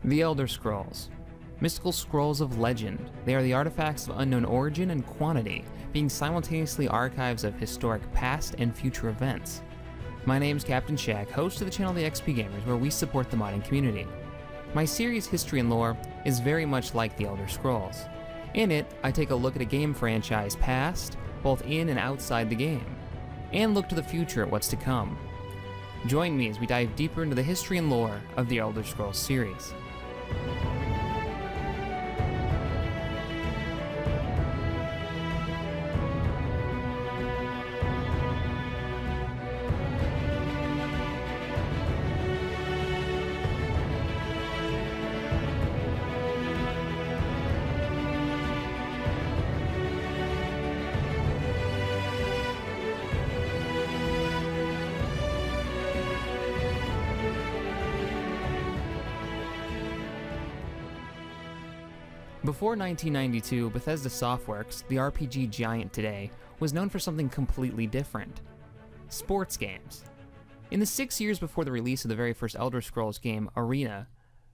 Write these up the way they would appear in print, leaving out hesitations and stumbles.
The Elder Scrolls. Mystical scrolls of legend. They are the artifacts of unknown origin and quantity, being simultaneously archives of historic past and future events. My name's Captain Shaq, host of the channel TheXPGamers, where we support the modding community. My series History and Lore is very much like The Elder Scrolls. In it, I take a look at a game franchise past, both in and outside the game, and look to the future at what's to come. Join me as we dive deeper into the history and lore of the Elder Scrolls series. Before 1992, Bethesda Softworks, the RPG giant today, was known for something completely different: sports games. In the 6 years before the release of the very first Elder Scrolls game, Arena,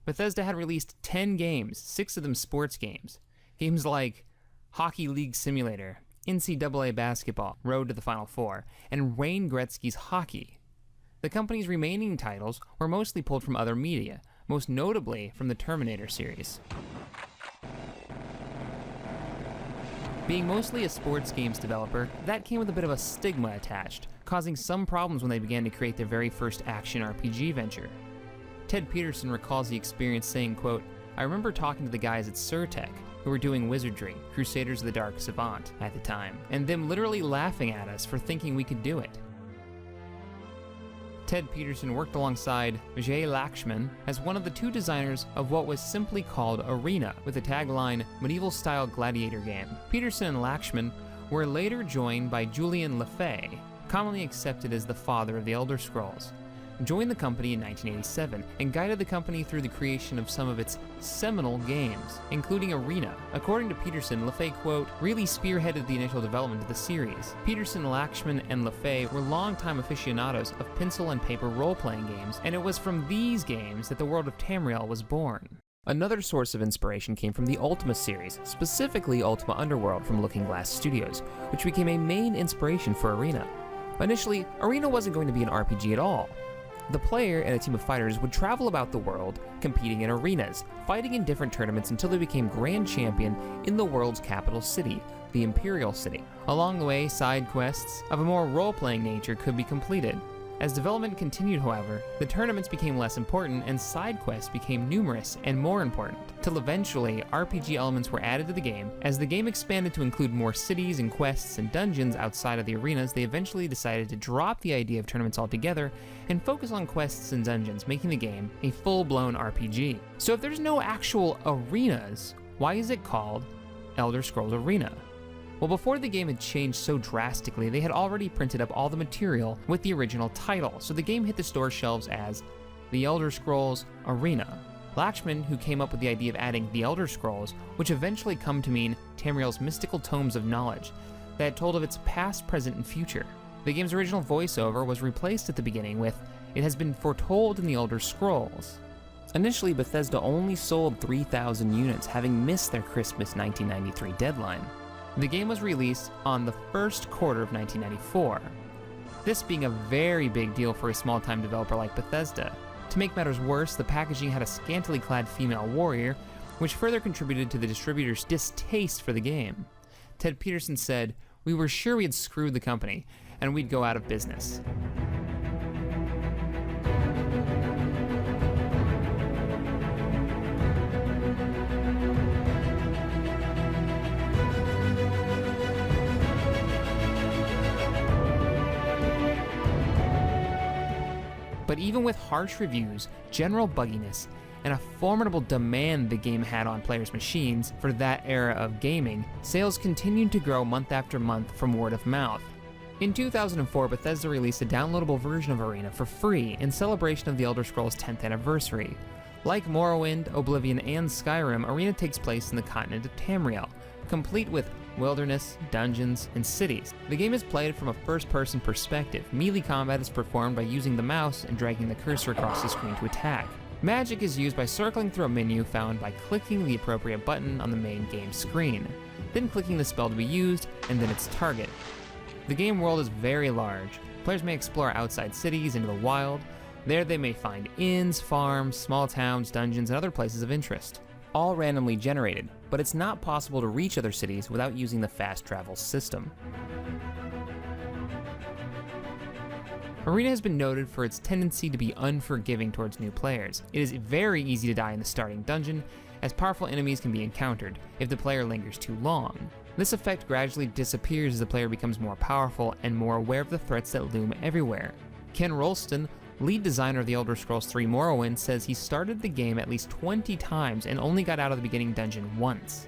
Bethesda had released 10 games, 6 of them sports games. Games like Hockey League Simulator, NCAA Basketball, Road to the Final Four, and Wayne Gretzky's Hockey. The company's remaining titles were mostly pulled from other media, most notably from the Terminator series. Being mostly a sports games developer, that came with a bit of a stigma attached, causing some problems when they began to create their very first action RPG venture. Ted Peterson recalls the experience saying, quote, "I remember talking to the guys at Surtech, who were doing Wizardry, Crusaders of the Dark Savant, at the time, and them literally laughing at us for thinking we could do it." Ted Peterson worked alongside Jay Lakshman as one of the 2 designers of what was simply called Arena, with the tagline, "Medieval-style gladiator game." Peterson and Lakshman were later joined by Julian LeFay, commonly accepted as the father of the Elder Scrolls, joined the company in 1987 and guided the company through the creation of some of its seminal games, including Arena. According to Peterson, LeFay, quote, "really spearheaded the initial development of the series." Peterson, Lakshman, and LeFay were longtime aficionados of pencil and paper role-playing games, and it was from these games that the world of Tamriel was born. Another source of inspiration came from the Ultima series, specifically Ultima Underworld from Looking Glass Studios, which became a main inspiration for Arena. Initially, Arena wasn't going to be an RPG at all. The player and a team of fighters would travel about the world, competing in arenas, fighting in different tournaments until they became grand champion in the world's capital city, the Imperial City. Along the way, side quests of a more role-playing nature could be completed. As development continued, however, the tournaments became less important and side quests became numerous and more important, till eventually RPG elements were added to the game. As the game expanded to include more cities and quests and dungeons outside of the arenas, they eventually decided to drop the idea of tournaments altogether and focus on quests and dungeons, making the game a full-blown RPG. So if there's no actual arenas, why is it called Elder Scrolls Arena? Well, before the game had changed so drastically, they had already printed up all the material with the original title, so the game hit the store shelves as The Elder Scrolls Arena. Lakshman, who came up with the idea of adding The Elder Scrolls, which eventually come to mean Tamriel's mystical tomes of knowledge, that told of its past, present, and future. The game's original voiceover was replaced at the beginning with, "It has been foretold in the Elder Scrolls." Initially, Bethesda only sold 3,000 units, having missed their Christmas 1993 deadline. The game was released on the first quarter of 1994, this being a very big deal for a small-time developer like Bethesda. To make matters worse, the packaging had a scantily clad female warrior, which further contributed to the distributor's distaste for the game. Ted Peterson said, "We were sure we had screwed the company, and we'd go out of business." But even with harsh reviews, general bugginess, and a formidable demand the game had on players' machines for that era of gaming, sales continued to grow month after month from word of mouth. In 2004, Bethesda released a downloadable version of Arena for free in celebration of the Elder Scrolls 10th anniversary. Like Morrowind, Oblivion, and Skyrim, Arena takes place in the continent of Tamriel, complete with wilderness, dungeons, and cities. The game is played from a first-person perspective. Melee combat is performed by using the mouse and dragging the cursor across the screen to attack. Magic is used by circling through a menu found by clicking the appropriate button on the main game screen, then clicking the spell to be used, and then its target. The game world is very large. Players may explore outside cities into the wild. There they may find inns, farms, small towns, dungeons, and other places of interest. All randomly generated, but it's not possible to reach other cities without using the fast travel system. Arena has been noted for its tendency to be unforgiving towards new players. It is very easy to die in the starting dungeon, as powerful enemies can be encountered if the player lingers too long. This effect gradually disappears as the player becomes more powerful and more aware of the threats that loom everywhere. Ken Rolston, lead designer of The Elder Scrolls III Morrowind, says he started the game at least 20 times and only got out of the beginning dungeon once.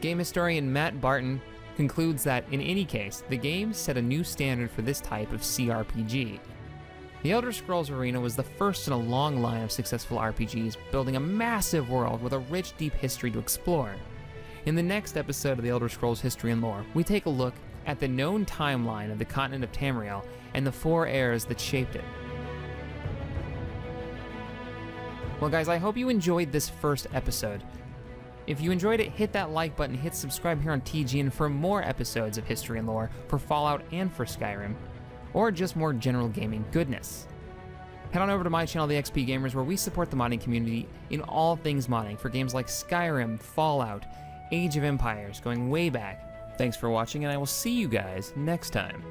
Game historian Matt Barton concludes that, in any case, the game set a new standard for this type of CRPG. The Elder Scrolls Arena was the first in a long line of successful RPGs, building a massive world with a rich, deep history to explore. In the next episode of The Elder Scrolls History and Lore, we take a look at the known timeline of the continent of Tamriel and the 4 eras that shaped it. Well guys, I hope you enjoyed this first episode. If you enjoyed it, hit that like button, hit subscribe here on TGN for more episodes of History and Lore for Fallout and for Skyrim, or just more general gaming goodness. Head on over to my channel, TheXPGamers, where we support the modding community in all things modding for games like Skyrim, Fallout, Age of Empires, going way back. Thanks for watching, and I will see you guys next time.